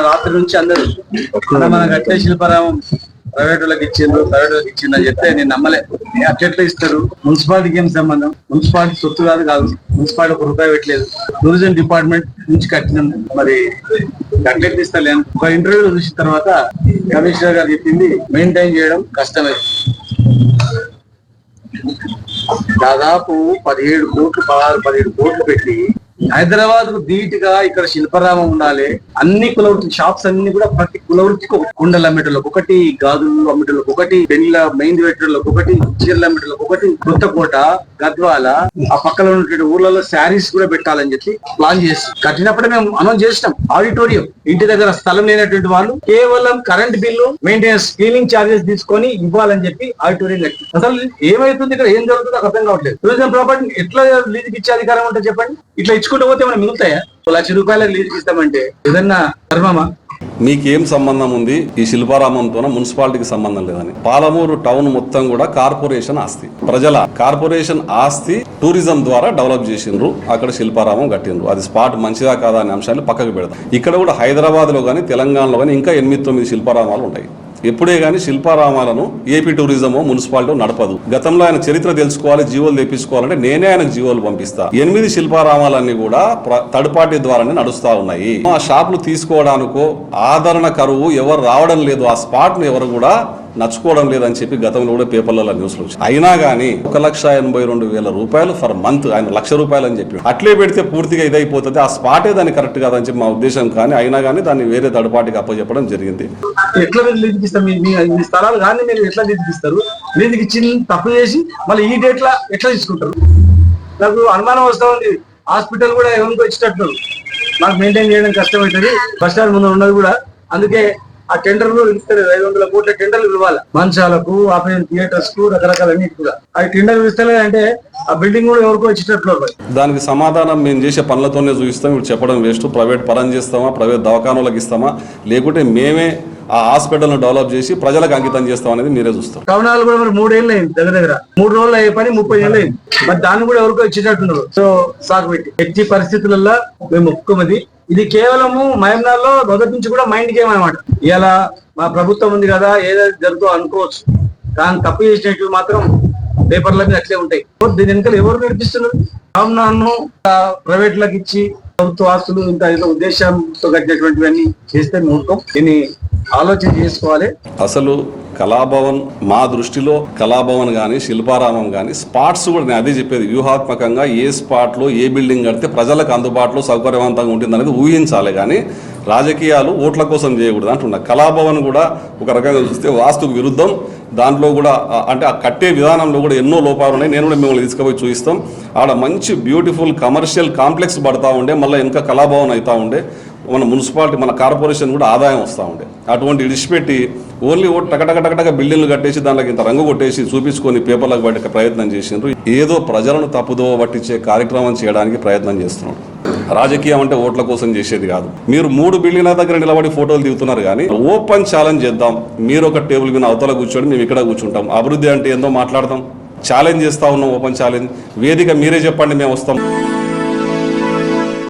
రాత్రి నుంచి అందరూ మన గట్టే శిల్పారామం ప్రైవేట్ వాళ్ళకి ఇచ్చిండ్రు అని చెప్తే నేను నమ్మలే. అట్లా ఇస్తారు? మున్సిపాలిటీకి ఏం సంబంధం? మున్సిపాలిటీ సొత్తు కాదు. మున్సిపాలిటీ ₹1 పెట్టలేదు. టూరిజం డిపార్ట్మెంట్ నుంచి కట్టినాం. మరి అట్లెట్ ఇస్తలేను. ఒక ఇంటర్వ్యూ చూసిన తర్వాత కమిషనర్ గారు చెప్పింది మెయింటైన్ చేయడం కష్టమైంది. దాదాపు 17 కోట్లు 17 కోట్లు పెట్టి హైదరాబాద్ కు ధీటుగా ఇక్కడ శిల్పారామం ఉండాలి. అన్ని కులవృత్తి షాప్స్ అన్ని కూడా ప్రతి కులవృత్తికి ఒక కుండలు అమ్మేటోళ్ళకి ఒకటి, గాజులు అమ్మేటోళ్ళకి ఒకటి, పెళ్లిల మెయింది పెట్టేటోళ్ళకి ఒకటి, చీరలు అమ్మేటోళ్ళకి ఒకటి, కొత్తకోట, గద్వాల ఆ పక్కన ఉన్నటువంటి ఊర్లలో శారీస్ కూడా పెట్టాలని చెప్పి ప్లాన్ చేసి కట్టినప్పుడే మేము అనౌన్స్ చేసినాం. ఆడిటోరియం ఇంటి దగ్గర స్థలం లేనటువంటి వాళ్ళు కేవలం current bill, maintenance, cleaning charges తీసుకొని ఇవ్వాలని చెప్పి ఆడిటోరియం కట్టి. అసలు ఏమైతుంది ఇక్కడ, ఏం జరుగుతుందో నాకు అర్థం కావట్లేదు. టూరిజం ప్రాపర్టీ ఎట్లా లీజుకి ఇచ్చే అధికారం ఉంటుంది చెప్పండి? ఇట్లా ఇచ్చుకుంటూ పోతే మనం మిగులుతాయా? ₹1,00,000 లీజుకి ఇస్తామంటే ఏదన్నా ధర్మమా? మీకేం సంబంధం ఉంది ఈ శిల్పారామంతో? మున్సిపాలిటీకి సంబంధం లేదని. పాలమూరు టౌన్ మొత్తం కూడా కార్పొరేషన్ ఆస్తి, ప్రజల కార్పొరేషన్ ఆస్తి. టూరిజం ద్వారా డెవలప్ చేసిండ్రు, అక్కడ శిల్పారామం కట్టిండ్రు. అది స్పాట్ మంచిదా కాదా అనే అంశాలు పక్కకు పెడతాం. ఇక్కడ కూడా హైదరాబాద్ లో కానీ తెలంగాణలో కానీ ఇంకా 8-9 శిల్పారామాలు ఉంటాయి. ఎప్పుడే కానీ శిల్పారామాలను ఏపీ టూరిజమో మున్సిపాలిటీ నడపదు. గతంలో ఆయన చరిత్ర తెలుసుకోవాలి, జీవోలు తెప్పించుకోవాలంటే నేనే ఆయనకు జీవోలు పంపిస్తా. 8 శిల్పారామాలన్నీ కూడా థర్డ్ పార్టీ ద్వారానే నడుస్తా ఉన్నాయి. ఆ షాపులు తీసుకోవడానికో ఆదరణ కరువు ఎవరు రావడం లేదు, ఆ స్పాట్ ను ఎవరు కూడా నచ్చుకోవడం లేదని చెప్పి గతంలో కూడా పేపర్లలో న్యూస్లు వచ్చాయి. అయినా కానీ ₹1,82,000 ఫర్ మంత్, ఆయన ₹1,00,000 అని చెప్పి అట్లే పెడితే పూర్తిగా ఇదైపోతుంది, ఆ స్పాటే దాన్ని కరెక్ట్ కాదని చెప్పి మా ఉద్దేశం. కానీ అయినా కానీ దాన్ని వేరే థర్డ్ పార్టీకి అప్పచెప్పడం జరిగింది. ఎట్లా లీజుకి ఇస్తారు? మీ స్థలాలు కానీ మీరు ఎట్లా లీజుకి ఇస్తారు? లీజుకి ఇచ్చి తప్పు చేసి మళ్ళీ ఈ డేట్ లా ఎట్లా తీసుకుంటారు? నాకు అనుమానం వస్తా ఉంది. హాస్పిటల్ కూడా ఎవరికి ఇచ్చినట్లు నాకు మెయింటైన్ చేయడం కష్టమవుతుంది. బస్ స్టాండ్ ముందు ఉన్నది కూడా. అందుకే ఆ టెండర్లు ఇస్తారు. 500 కోట్ల టెండర్లు ఇవ్వాలి మంచాలకు, ఆపరేషన్ థియేటర్స్ కు, రకరకాల అన్నిటి కూడా. ఆ టెండర్లు ఇస్తలే అంటే ఆ బిల్డింగ్ కూడా ఎవరికో ఇచ్చినట్లు. దానికి సమాధానం మేము చేసే పనులతోనే చూపిస్తాం. ఇప్పుడు చెప్పడం వేస్ట్. ప్రైవేట్ పరం చేస్తామా, ప్రైవేట్ దవాఖానాలకు ఇస్తామా, లేకుంటే మేమే ఆ హాస్పిటల్ ను డెవలప్ చేసి ప్రజలకు అంకితం చేస్తాం అనేది మీరే చూస్తారు. కవనాలు కూడా మరి 3 ఏళ్ళు అయింది, దగ్గర 3 రోజులు అయ్యే పని 30 ఏళ్ళు అయింది. మరి దాన్ని కూడా ఎవరికో ఇచ్చినట్టున్నారు. సో సాకు పెట్టి ఎట్టి పరిస్థితులలో మేము ఒప్పుకోమది. ఇది కేవలము మహమ్నాల్లో మొదటి నుంచి కూడా మైండ్ గేమ్ అనమాట. ఇలా మా ప్రభుత్వం ఉంది కదా, ఏదైతే జరుగుతో అనుకోవచ్చు, కానీ తప్పు చేసినట్టు మాత్రం పేపర్ల మీద అట్లే ఉంటాయి. దీని వెనకాల ఎవరు నడిపిస్తున్నారు? మహమ్నాను ప్రైవేట్లకు ఇచ్చి ప్రభుత్వ ఆస్తులు ఇంకా ఏదో ఉద్దేశంతో కట్టినటువంటివన్నీ చేస్తే మూర్ఖం. దీన్ని ఆలోచన చేసుకోవాలి. అసలు కళాభవన్, మా దృష్టిలో కళాభవన్ కానీ శిల్పారామం కానీ స్పాట్స్ కూడా నేను అదే చెప్పేది, వ్యూహాత్మకంగా ఏ స్పాట్లో ఏ బిల్డింగ్ కడితే ప్రజలకు అందుబాటులో సౌకర్యవంతంగా ఉంటుంది అనేది ఊహించాలి. కానీ రాజకీయాలు ఓట్ల కోసం చేయకూడదు అంటున్నా. కళాభవన్ కూడా ఒక రకంగా చూస్తే వాస్తుకు విరుద్ధం. దాంట్లో కూడా అంటే ఆ కట్టే విధానంలో కూడా ఎన్నో లోపాలు ఉన్నాయి. నేను కూడా మిమ్మల్ని తీసుకుపోయి చూపిస్తాం. ఆడ మంచి బ్యూటిఫుల్ కమర్షియల్ కాంప్లెక్స్ పడతా ఉండే, మళ్ళీ ఇంకా కళాభవన్ అవుతా ఉండే, మన మున్సిపాలిటీ మన కార్పొరేషన్ కూడా ఆదాయం వస్తూ ఉండే. అటువంటి ఇడిచిపెట్టి ఓన్లీ టకటకటకటక బిల్డింగ్లు కట్టేసి దానికి ఇంత రంగు కొట్టేసి చూపించుకొని పేపర్లకు పట్టే ప్రయత్నం చేసిండ్రు. ఏదో ప్రజలను తప్పుదో పట్టించే కార్యక్రమం చేయడానికి ప్రయత్నం చేస్తున్నాడు. రాజకీయం అంటే ఓట్ల కోసం చేసేది కాదు. మీరు 3 బిల్డింగ్ల దగ్గర నిలబడి ఫోటోలు దిగుతున్నారు. కానీ ఓపెన్ ఛాలెంజ్ చేద్దాం. మీరు ఒక టేబుల్ మీద అవతల కూర్చోండి, మేము ఇక్కడ కూర్చుంటాం. అభివృద్ధి అంటే ఏందో మాట్లాడదాం. ఛాలెంజ్ చేస్తా ఉన్నాం. ఓపెన్ ఛాలెంజ్ వేదిక మీరే చెప్పండి, మేము వస్తాం.